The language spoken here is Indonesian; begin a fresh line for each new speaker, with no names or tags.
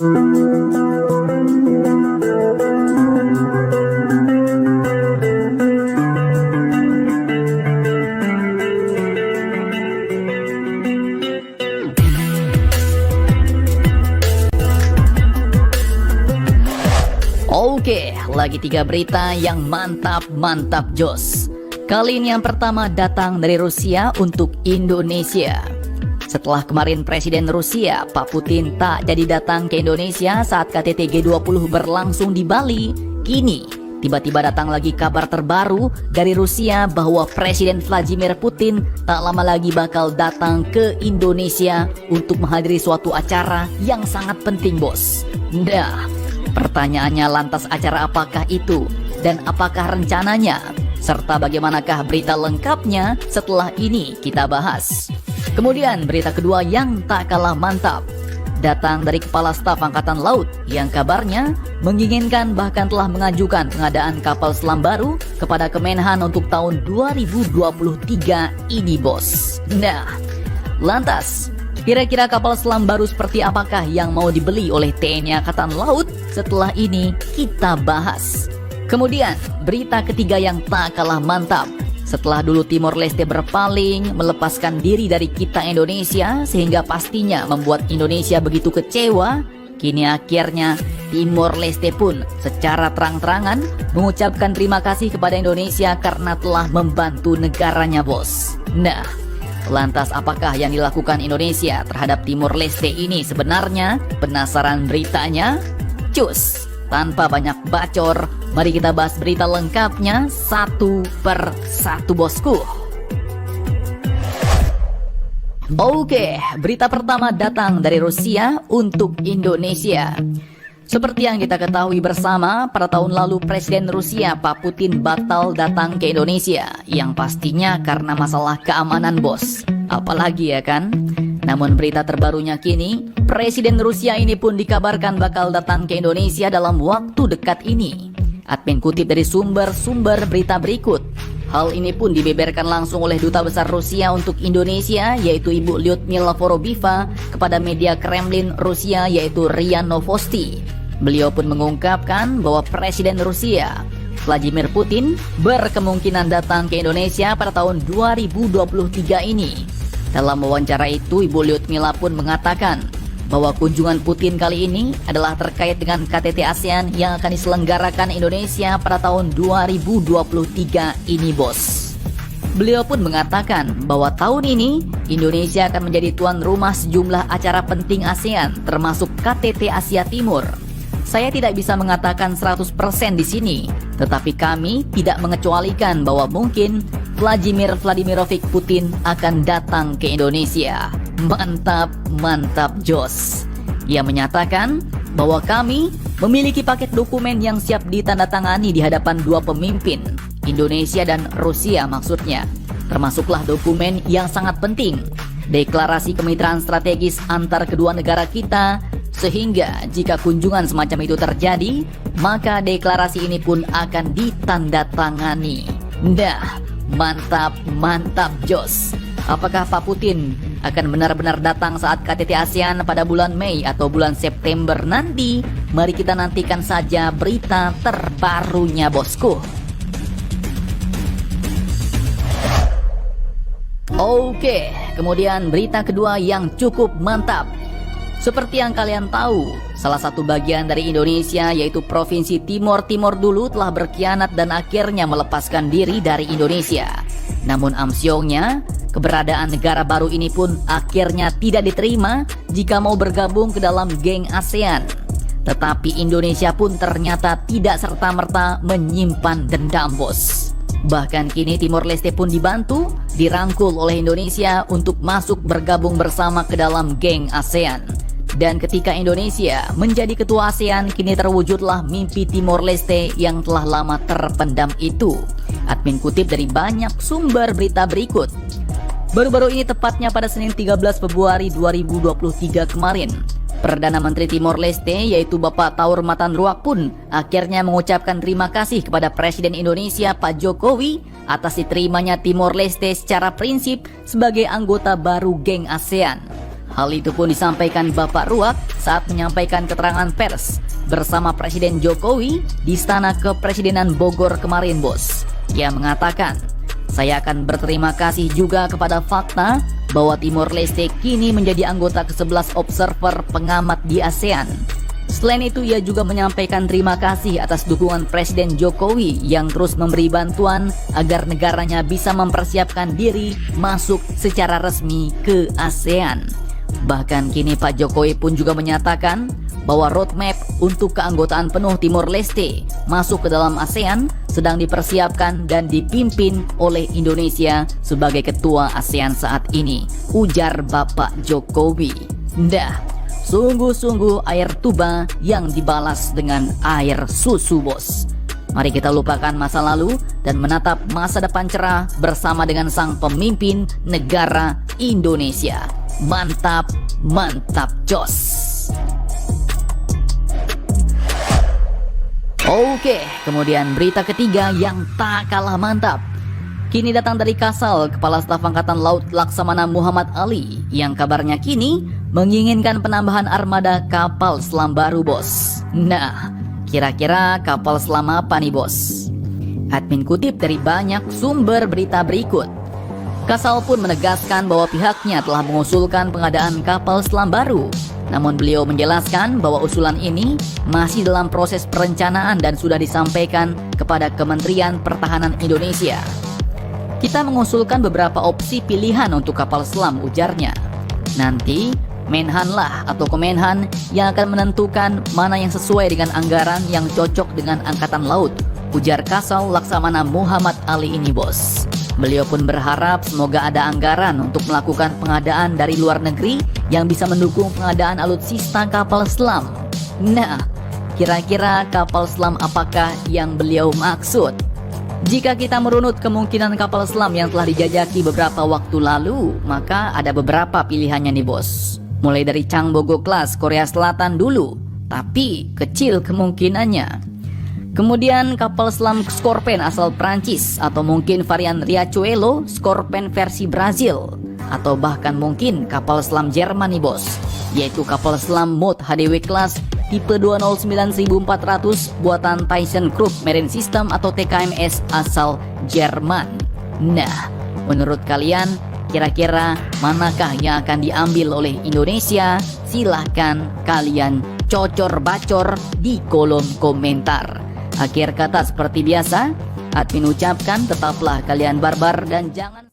Oke, lagi 3 berita yang mantap jos. Kali ini yang pertama datang dari Rusia untuk Indonesia. Setelah kemarin Presiden Rusia, Pak Putin tak jadi datang ke Indonesia saat KTT G20 berlangsung di Bali, kini tiba-tiba datang lagi kabar terbaru dari Rusia bahwa Presiden Vladimir Putin tak lama lagi bakal datang ke Indonesia untuk menghadiri suatu acara yang sangat penting, bos. Nah, pertanyaannya lantas acara apakah itu dan apakah rencananya? Serta bagaimanakah berita lengkapnya setelah ini kita bahas. Kemudian berita kedua yang tak kalah mantap datang dari Kepala Staf Angkatan Laut yang kabarnya menginginkan bahkan telah mengajukan pengadaan kapal selam baru kepada Kemenhan untuk tahun 2023 ini, bos. Nah, lantas kira-kira kapal selam baru seperti apakah yang mau dibeli oleh TNI Angkatan Laut? Setelah ini kita bahas. Kemudian berita ketiga yang tak kalah mantap. Setelah dulu Timor Leste berpaling, melepaskan diri dari kita Indonesia sehingga pastinya membuat Indonesia begitu kecewa, kini akhirnya Timor Leste pun secara terang-terangan mengucapkan terima kasih kepada Indonesia karena telah membantu negaranya, bos. Nah, lantas apakah yang dilakukan Indonesia terhadap Timor Leste ini sebenarnya? Penasaran beritanya? Cus, tanpa banyak bacor, mari kita bahas berita lengkapnya satu per satu, bosku. Oke, berita pertama datang dari Rusia untuk Indonesia. Seperti yang kita ketahui bersama, pada tahun lalu Presiden Rusia Pak Putin batal datang ke Indonesia, yang pastinya karena masalah keamanan, bos. Apalagi ya kan? Namun berita terbarunya kini, Presiden Rusia ini pun dikabarkan bakal datang ke Indonesia dalam waktu dekat ini. Admin kutip dari sumber-sumber berita berikut. Hal ini pun dibeberkan langsung oleh Duta Besar Rusia untuk Indonesia, yaitu Ibu Lyudmila Vorobiva, kepada media Kremlin Rusia, yaitu RIA Novosti. Beliau pun mengungkapkan bahwa Presiden Rusia Vladimir Putin berkemungkinan datang ke Indonesia pada tahun 2023 ini. Dalam wawancara itu, Ibu Lyudmila pun mengatakan bahwa kunjungan Putin kali ini adalah terkait dengan KTT ASEAN yang akan diselenggarakan Indonesia pada tahun 2023 ini, bos. Beliau pun mengatakan bahwa tahun ini Indonesia akan menjadi tuan rumah sejumlah acara penting ASEAN termasuk KTT Asia Timur. Saya tidak bisa mengatakan 100% di sini, tetapi kami tidak mengecualikan bahwa mungkin Vladimir Vladimirovich Putin akan datang ke Indonesia. Mantap jos. Ia menyatakan bahwa kami memiliki paket dokumen yang siap ditandatangani di hadapan dua pemimpin, Indonesia dan Rusia maksudnya. Termasuklah dokumen yang sangat penting, deklarasi kemitraan strategis antar kedua negara kita, sehingga jika kunjungan semacam itu terjadi, maka deklarasi ini pun akan ditandatangani. Nah, mantap jos. Apakah Pak Putin akan benar-benar datang saat KTT ASEAN pada bulan Mei atau bulan September nanti? Mari kita nantikan saja berita terbarunya, bosku. Oke, kemudian berita kedua yang cukup mantap. Seperti yang kalian tahu, salah satu bagian dari Indonesia yaitu Provinsi Timor dulu telah berkhianat dan akhirnya melepaskan diri dari Indonesia. Namun amsyongnya, keberadaan negara baru ini pun akhirnya tidak diterima jika mau bergabung ke dalam geng ASEAN. Tetapi Indonesia pun ternyata tidak serta-merta menyimpan dendam, bos. Bahkan kini Timor Leste pun dibantu, dirangkul oleh Indonesia untuk masuk bergabung bersama ke dalam geng ASEAN. Dan ketika Indonesia menjadi ketua ASEAN, kini terwujudlah mimpi Timor Leste yang telah lama terpendam itu. Admin kutip dari banyak sumber berita berikut. Baru-baru ini tepatnya pada Senin 13 Februari 2023 kemarin, Perdana Menteri Timor Leste yaitu Bapak Taur Matanruak pun akhirnya mengucapkan terima kasih kepada Presiden Indonesia Pak Jokowi atas diterimanya Timor Leste secara prinsip sebagai anggota baru geng ASEAN. Hal itu pun disampaikan Bapak Ruak saat menyampaikan keterangan pers bersama Presiden Jokowi di Istana Kepresidenan Bogor kemarin, bos. Ia mengatakan, "Saya akan berterima kasih juga kepada fakta bahwa Timor Leste kini menjadi anggota ke-11 observer pengamat di ASEAN." Selain itu, ia juga menyampaikan terima kasih atas dukungan Presiden Jokowi yang terus memberi bantuan agar negaranya bisa mempersiapkan diri masuk secara resmi ke ASEAN. Bahkan kini Pak Jokowi pun juga menyatakan bahwa roadmap untuk keanggotaan penuh Timor Leste masuk ke dalam ASEAN sedang dipersiapkan dan dipimpin oleh Indonesia sebagai ketua ASEAN saat ini, ujar Bapak Jokowi. Sungguh-sungguh air tuba yang dibalas dengan air susu, bos. Mari kita lupakan masa lalu dan menatap masa depan cerah bersama dengan sang pemimpin negara Indonesia. Mantap, mantap, jos. Oke, kemudian berita ketiga yang tak kalah mantap. Kini datang dari Kasal, Kepala Staf Angkatan Laut Laksamana Muhammad Ali, yang kabarnya kini menginginkan penambahan armada kapal selam baru, bos. Nah, kira-kira kapal selam apa nih, bos? Admin kutip dari banyak sumber berita berikut. Kasal pun menegaskan bahwa pihaknya telah mengusulkan pengadaan kapal selam baru. Namun beliau menjelaskan bahwa usulan ini masih dalam proses perencanaan dan sudah disampaikan kepada Kementerian Pertahanan Indonesia. Kita mengusulkan beberapa opsi pilihan untuk kapal selam, ujarnya. Nanti Menhan lah atau Kemenhan yang akan menentukan mana yang sesuai dengan anggaran yang cocok dengan Angkatan Laut, ujar Kasal Laksamana Muhammad Ali ini, bos. Beliau pun berharap semoga ada anggaran untuk melakukan pengadaan dari luar negeri yang bisa mendukung pengadaan alutsista kapal selam. Nah, kira-kira kapal selam apakah yang beliau maksud? Jika kita merunut kemungkinan kapal selam yang telah dijajaki beberapa waktu lalu, maka ada beberapa pilihannya nih, bos. Mulai dari Changbogo Class Korea Selatan dulu, tapi kecil kemungkinannya. Kemudian kapal selam Scorpène asal Prancis, atau mungkin varian Riachuelo Scorpène versi Brazil, atau bahkan mungkin kapal selam Jerman nih, bos, yaitu kapal selam Mod HDW Class tipe 209.400 buatan ThyssenKrupp Marine System atau TKMS asal Jerman. Nah, menurut kalian kira-kira manakah yang akan diambil oleh Indonesia? Silahkan kalian cocor-bacor di kolom komentar. Akhir kata seperti biasa, admin ucapkan tetaplah kalian barbar dan jangan